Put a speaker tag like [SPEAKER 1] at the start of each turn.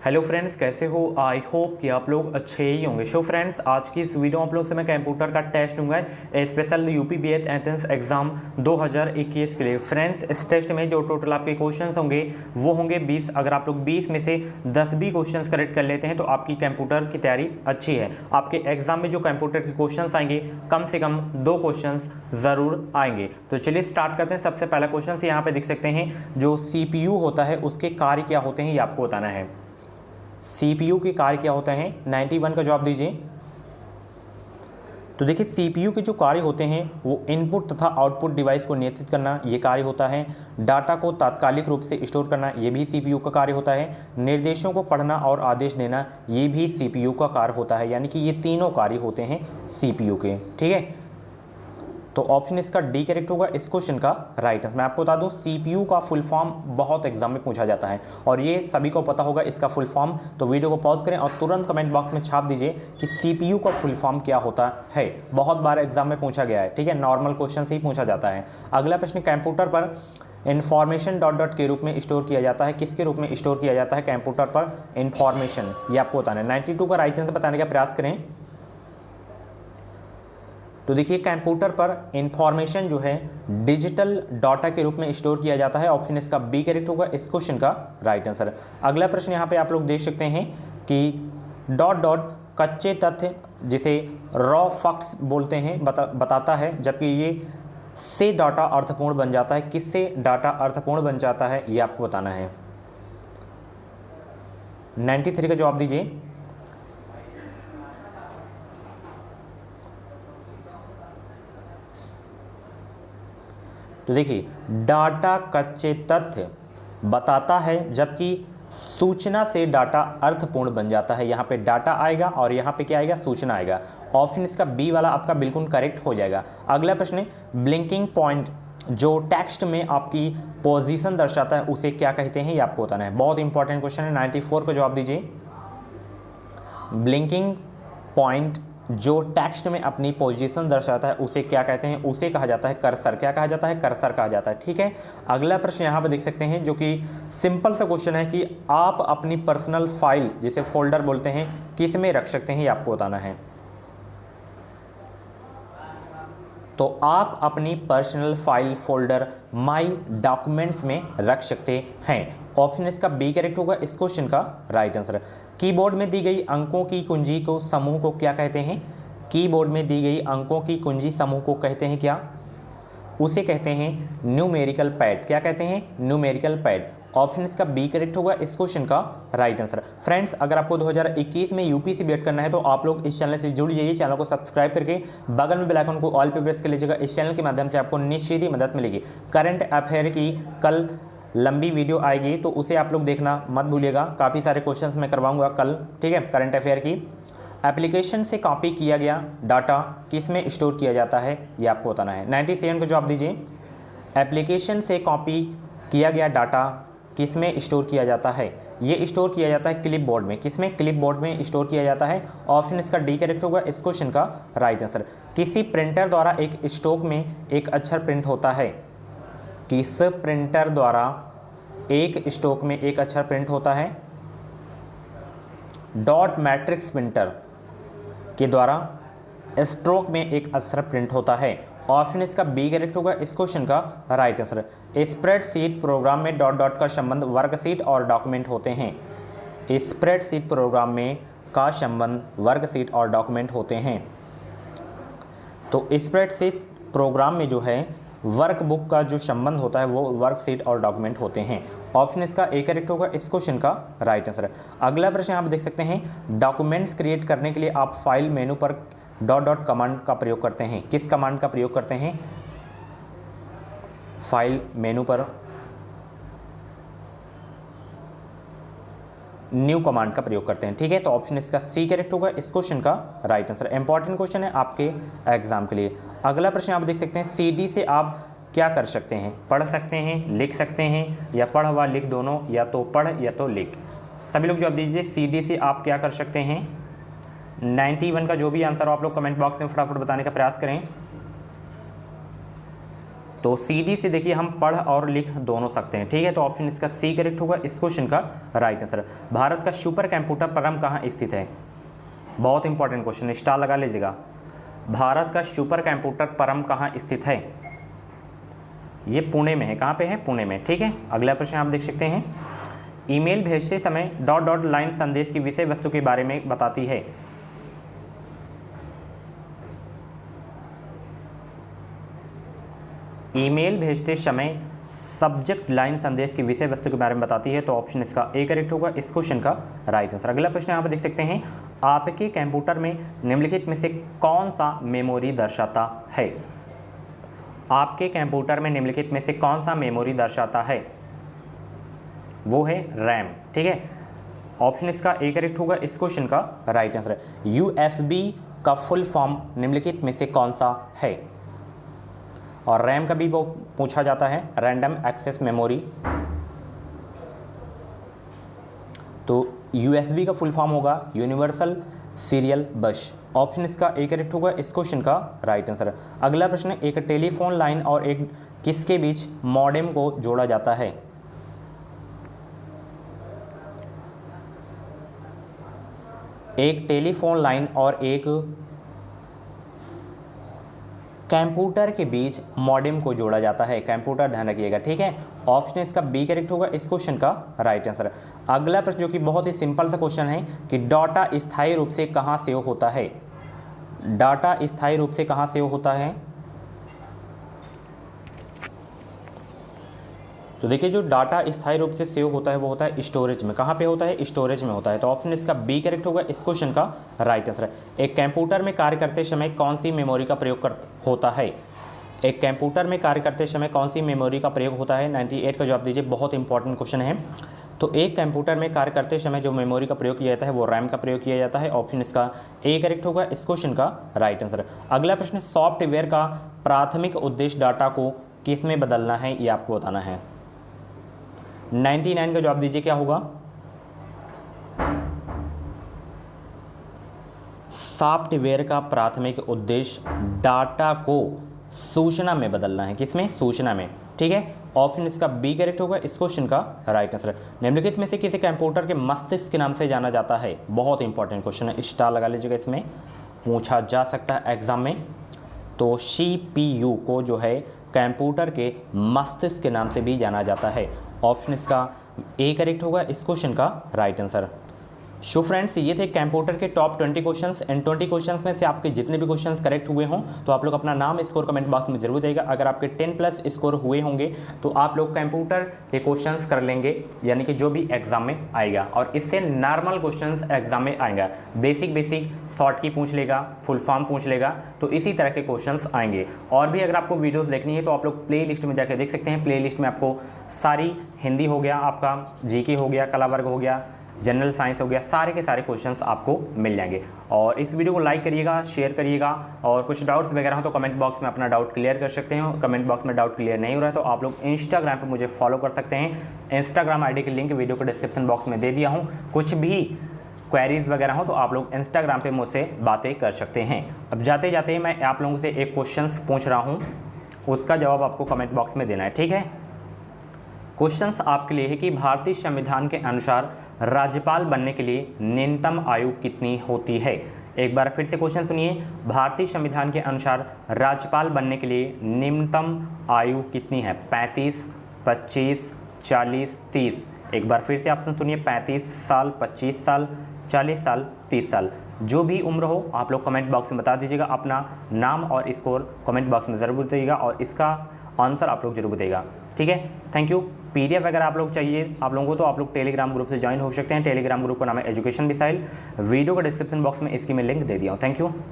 [SPEAKER 1] Hello friends, कैसे हो? I hope कि आप लोग अच्छे ही होंगे। सो फ्रेंड्स, आज की इस वीडियो में आप लोग से मैं कंप्यूटर का टेस्ट दूंगा special UP BEd entrance exam 2021 के लिए। फ्रेंड्स, इस टेस्ट में जो टोटल आपके क्वेश्चंस होंगे वो होंगे 20। अगर आप लोग 20 में से 10 भी क्वेश्चंस करेक्ट कर लेते हैं तो आपकी कंप्यूटर की तैयारी अच्छी है। आपके एग्जाम में जो कंप्यूटर के क्वेश्चंस आएंगे कम से कम 2 क्वेश्चंस ज़रूर आएंगे। तो चलिए स्टार्ट करते हैं। सबसे पहला क्वेश्चन यहाँ पे देख सकते हैं, जो CPU होता है उसके कार्य क्या होते हैं ये आपको बताना है। CPU के कार्य क्या होते हैं? 91 का जवाब दीजिए। तो देखिए, CPU के जो कार्य होते हैं वो इनपुट तथा आउटपुट डिवाइस को नियंत्रित करना ये कार्य होता है। डाटा को तात्कालिक रूप से स्टोर करना ये भी CPU का कार्य होता है। निर्देशों को पढ़ना और आदेश देना ये भी CPU का कार्य होता है। यानी कि ये तीनों कार्य होते हैं CPU के। ठीक है, तो ऑप्शन इसका डी करेक्ट होगा इस क्वेश्चन का राइट आंसर। मैं आपको बता दूं, CPU का फुल फॉर्म बहुत एग्जाम में पूछा जाता है और ये सभी को पता होगा इसका फुल फॉर्म। तो वीडियो को पॉज करें और तुरंत कमेंट बॉक्स में छाप दीजिए कि CPU का फुल फॉर्म क्या होता है। बहुत बार एग्जाम में पूछा गया है। ठीक है, नॉर्मल क्वेश्चन से ही पूछा जाता है। अगला प्रश्न, कंप्यूटर पर इन्फॉर्मेशन डॉट डॉट के रूप में स्टोर किया जाता है। किसके रूप में स्टोर किया जाता है कंप्यूटर पर इन्फॉर्मेशन? ये आपको बताना है। 92 का राइट आंसर बताने का प्रयास करें। तो देखिए, कंप्यूटर पर इंफॉर्मेशन जो है डिजिटल डाटा के रूप में स्टोर किया जाता है। ऑप्शन इसका बी करेक्ट होगा इस क्वेश्चन का राइट आंसर। अगला प्रश्न यहाँ पे आप लोग देख सकते हैं कि डॉट डॉट कच्चे तथ्य जिसे रॉ फैक्ट्स बोलते हैं बताता है, जबकि ये से डाटा अर्थपूर्ण बन जाता है। किससे डाटा अर्थपूर्ण बन जाता है ये आपको बताना है। 93 का जवाब दीजिए। तो देखिए, डाटा कच्चे तथ्य बताता है, जबकि सूचना से डाटा अर्थपूर्ण बन जाता है। यहाँ पे डाटा आएगा और यहाँ पे क्या आएगा? सूचना आएगा। ऑप्शन इसका बी वाला आपका बिल्कुल करेक्ट हो जाएगा। अगला प्रश्न, ब्लिंकिंग पॉइंट जो टेक्स्ट में आपकी पोजीशन दर्शाता है उसे क्या कहते हैं ये आपको बताना है। बहुत इंपॉर्टेंट क्वेश्चन है। 94 का जवाब दीजिए। ब्लिंकिंग पॉइंट जो टेक्स्ट में अपनी पोजीशन दर्शाता है उसे क्या कहते हैं? उसे कहा जाता है कर्सर। क्या कहा जाता है? कर्सर कहा जाता है। ठीक है, अगला प्रश्न यहाँ पे देख सकते हैं जो कि सिंपल सा क्वेश्चन है कि आप अपनी पर्सनल फाइल जिसे फोल्डर बोलते हैं किस में रख सकते हैं ये आपको बताना है। तो आप अपनी पर्सनल फाइल फोल्डर माई डॉक्यूमेंट्स में रख सकते हैं। ऑप्शन इसका बी करेक्ट होगा इस क्वेश्चन का राइट आंसर। कीबोर्ड में दी गई अंकों की कुंजी को समूह को क्या कहते हैं? कीबोर्ड में दी गई अंकों की कुंजी समूह को कहते हैं क्या? उसे कहते हैं न्यूमेरिकल पैड। क्या कहते हैं? Numerical pad. ऑप्शन इसका बी करेक्ट होगा इस क्वेश्चन का राइट आंसर। फ्रेंड्स, अगर आपको 2021 में यूपीएससी बीएड करना है तो आप लोग इस चैनल से जुड़ जाइए। चैनल को सब्सक्राइब करके बगल में बेल आइकन को ऑल पे प्रेस कर लीजिएगा। इस चैनल के माध्यम से आपको निश्चित ही मदद मिलेगी। करंट अफेयर की कल लंबी वीडियो आएगी तो उसे आप लोग देखना मत भूलिएगा। काफ़ी सारे क्वेश्चंस मैं करवाऊंगा कल। ठीक है, करंट अफेयर की। एप्लीकेशन से कॉपी किया गया डाटा किस में स्टोर किया जाता है ये आपको बताना है। 97 को जवाब दीजिए। एप्लीकेशन से कॉपी किया गया डाटा किस में स्टोर किया जाता है? ये स्टोर किया जाता है क्लिप बोर्ड में। किस में? क्लिप बोर्ड में स्टोर किया जाता है। ऑप्शन इसका डी करेक्ट होगा इस क्वेश्चन का राइट आंसर। किसी प्रिंटर द्वारा एक स्टॉक में एक अक्षर प्रिंट होता है। किस प्रिंटर द्वारा एक स्टॉक में एक अक्षर प्रिंट होता है? डॉट मैट्रिक्स प्रिंटर के द्वारा स्ट्रोक में एक अक्षर प्रिंट होता है। ऑप्शन इसका बी करेक्ट होगा इस क्वेश्चन का राइट आंसर। स्प्रेडशीट प्रोग्राम में डॉट डॉट का संबंध वर्कशीट और डॉक्यूमेंट होते हैं। स्प्रेडशीट प्रोग्राम में का संबंध वर्कशीट और डॉक्यूमेंट होते हैं। तो स्प्रेडशीट प्रोग्राम में जो है वर्कबुक का जो संबंध होता है वो वर्कशीट और डॉक्यूमेंट होते हैं। ऑप्शन इसका ए करेक्ट होगा इस क्वेश्चन का राइट आंसर। अगला प्रश्न आप देख सकते हैं, डॉक्यूमेंट्स क्रिएट करने के लिए आप फाइल मेनू पर डॉट डॉट कमांड का प्रयोग करते हैं। किस कमांड का प्रयोग करते हैं? फाइल मेनू पर न्यू कमांड का प्रयोग करते हैं। ठीक है, तो ऑप्शन इसका सी करेक्ट होगा इस क्वेश्चन का राइट आंसर। इंपॉर्टेंट क्वेश्चन है आपके एग्जाम के लिए। अगला प्रश्न आप देख सकते हैं, CD से आप क्या कर सकते हैं? पढ़ सकते हैं, लिख सकते हैं, या पढ़ व लिख दोनों, या तो पढ़ या तो लिख। सभी लोग जवाब दीजिए। CD से आप क्या कर सकते हैं? 91 का जो भी आंसर हो आप लोग कमेंट बॉक्स में फटाफट बताने का प्रयास करें। तो सीधी से देखिए हम पढ़ और लिख दोनों सकते हैं, ठीक है। तो ऑप्शन इसका सी करेक्ट होगा इस क्वेश्चन का राइट आंसर। भारत का सुपर कंप्यूटर परम कहाँ स्थित है? बहुत इंपॉर्टेंट क्वेश्चन, स्टार लगा लीजिएगा। भारत का सुपर कंप्यूटर परम कहाँ स्थित है? ये पुणे में है। कहाँ पे है? पुणे में, ठीक है। अगला प्रश्न आप देख सकते हैं, ईमेल भेजते समय डॉट डॉट लाइन संदेश की विषय वस्तु के बारे में बताती है। ईमेल भेजते समय सब्जेक्ट लाइन संदेश की विषय वस्तु के बारे में बताती है। तो ऑप्शन इसका ए करेक्ट होगा इस क्वेश्चन का राइट आंसर। अगला प्रश्न यहाँ पर देख सकते हैं, आपके कंप्यूटर में निम्नलिखित में से कौन सा मेमोरी दर्शाता है? आपके कंप्यूटर में निम्नलिखित में से कौन सा मेमोरी दर्शाता है? वो है रैम, ठीक है। ऑप्शन इसका ए करेक्ट होगा इस क्वेश्चन का राइट आंसर। यूएसबी का फुल फॉर्म निम्नलिखित में से कौन सा है? और रैम का भी वो पूछा जाता है, रैंडम एक्सेस मेमोरी। तो यूएसबी का फुल फॉर्म होगा यूनिवर्सल सीरियल बस। ऑप्शन इसका ए करेक्ट होगा इस क्वेश्चन का राइट आंसर। अगला प्रश्न, एक टेलीफोन लाइन और एक किसके बीच मॉडेम को जोड़ा जाता है? एक टेलीफोन लाइन और एक कंप्यूटर के बीच मॉडेम को जोड़ा जाता है। कंप्यूटर ध्यान रखिएगा, ठीक है। ऑप्शन इसका बी करेक्ट होगा इस क्वेश्चन का राइट आंसर। अगला प्रश्न जो कि बहुत ही सिंपल सा क्वेश्चन है कि डाटा स्थायी रूप से कहाँ सेव होता है? डाटा स्थायी रूप से कहाँ सेव होता है? तो देखिए जो डाटा स्थायी रूप से सेव होता है वो होता है स्टोरेज में। कहाँ पे होता है? स्टोरेज में होता है। तो ऑप्शन इसका बी करेक्ट होगा इस क्वेश्चन का राइट आंसर। एक कंप्यूटर में कार्य करते समय कौन सी मेमोरी का प्रयोग होता है? एक कंप्यूटर में कार्य करते समय कौन सी मेमोरी का प्रयोग होता है? 98 का जवाब दीजिए, बहुत इंपॉर्टेंट क्वेश्चन है। तो एक कंप्यूटर में कार्य करते समय जो मेमोरी का प्रयोग किया जाता है वो रैम का प्रयोग किया जाता है। ऑप्शन इसका ए करेक्ट होगा इस क्वेश्चन का राइट आंसर। अगला प्रश्न, सॉफ्टवेयर का प्राथमिक उद्देश्य डाटा को किस में बदलना है ये आपको बताना है। 99 का जवाब दीजिए क्या होगा? सॉफ्टवेयर का प्राथमिक उद्देश्य डाटा को सूचना में बदलना है। किसमें? सूचना में, ठीक है। ऑप्शन इसका बी करेक्ट होगा इस क्वेश्चन का राइट आंसर। निम्नलिखित में से किसी कंप्यूटर के मस्तिष्क के नाम से जाना जाता है? बहुत इंपॉर्टेंट क्वेश्चन है, स्टार लगा लीजिएगा, इसमें पूछा जा सकता है एग्जाम में। तो CPU को जो है कंप्यूटर के मस्तिष्क के नाम से भी जाना जाता है। ऑप्शन इसका ए करेक्ट होगा इस क्वेश्चन का राइट आंसर। सो फ्रेंड्स, ये थे कंप्यूटर के टॉप 20 क्वेश्चंस। एंड 20 क्वेश्चंस में से आपके जितने भी क्वेश्चंस करेक्ट हुए हों तो आप लोग अपना नाम स्कोर कमेंट बॉक्स में जरूर देगा। अगर आपके 10+ स्कोर हुए होंगे तो आप लोग कंप्यूटर के क्वेश्चंस कर लेंगे, यानी कि जो भी एग्जाम में आएगा। और इससे नॉर्मल क्वेश्चंस एग्जाम में आएगा, बेसिक शॉर्ट की पूछ लेगा, फुल फॉर्म पूछ लेगा, तो इसी तरह के क्वेश्चंस आएंगे। और भी अगर आपको वीडियोज़ देखनी है तो आप लोग प्ले लिस्ट में जाकर देख सकते हैं। प्ले लिस्ट में आपको सारी हिंदी हो गया, आपका GK हो गया, कला वर्ग हो गया, जनरल साइंस हो गया, सारे के सारे क्वेश्चंस आपको मिल जाएंगे। और इस वीडियो को लाइक करिएगा, शेयर करिएगा, और कुछ डाउट्स वगैरह हो तो कमेंट बॉक्स में अपना डाउट क्लियर कर सकते हैं। कमेंट बॉक्स में डाउट क्लियर नहीं हो रहा है तो आप लोग इंस्टाग्राम पे मुझे फॉलो कर सकते हैं। इंस्टाग्राम ID की लिंक वीडियो को डिस्क्रिप्शन बॉक्स में दे दिया हूँ। कुछ भी क्वेरीज वगैरह हो तो आप लोग इंस्टाग्राम पर मुझसे बातें कर सकते हैं। अब जाते जाते मैं आप लोगों से एक क्वेश्चन पूछ रहा हूँ, उसका जवाब आपको कमेंट बॉक्स में देना है, ठीक है। क्वेश्चंस आपके लिए है कि भारतीय संविधान के अनुसार राज्यपाल बनने के लिए न्यूनतम आयु कितनी होती है? एक बार फिर से क्वेश्चन सुनिए, भारतीय संविधान के अनुसार राज्यपाल बनने के लिए न्यूनतम आयु कितनी है? 35, 25, 40, 30। एक बार फिर से ऑप्शन सुनिए, 35 साल, 25 साल, 40 साल, 30 साल। जो भी उम्र हो आप लोग कमेंट बॉक्स में बता दीजिएगा, अपना नाम और स्कोर कमेंट बॉक्स में ज़रूर बताइएगा और इसका आंसर आप लोग जरूर बताइएगा, ठीक है। Thank you. PDF अगर आप लोग चाहिए आप लोगों को तो आप लोग टेलीग्राम ग्रुप से ज्वाइन हो सकते हैं। टेलीग्राम ग्रुप का नाम है एजुकेशन मिसाइल। वीडियो का डिस्क्रिप्शन बॉक्स में इसकी मैं लिंक दे दिया हूँ। Thank you.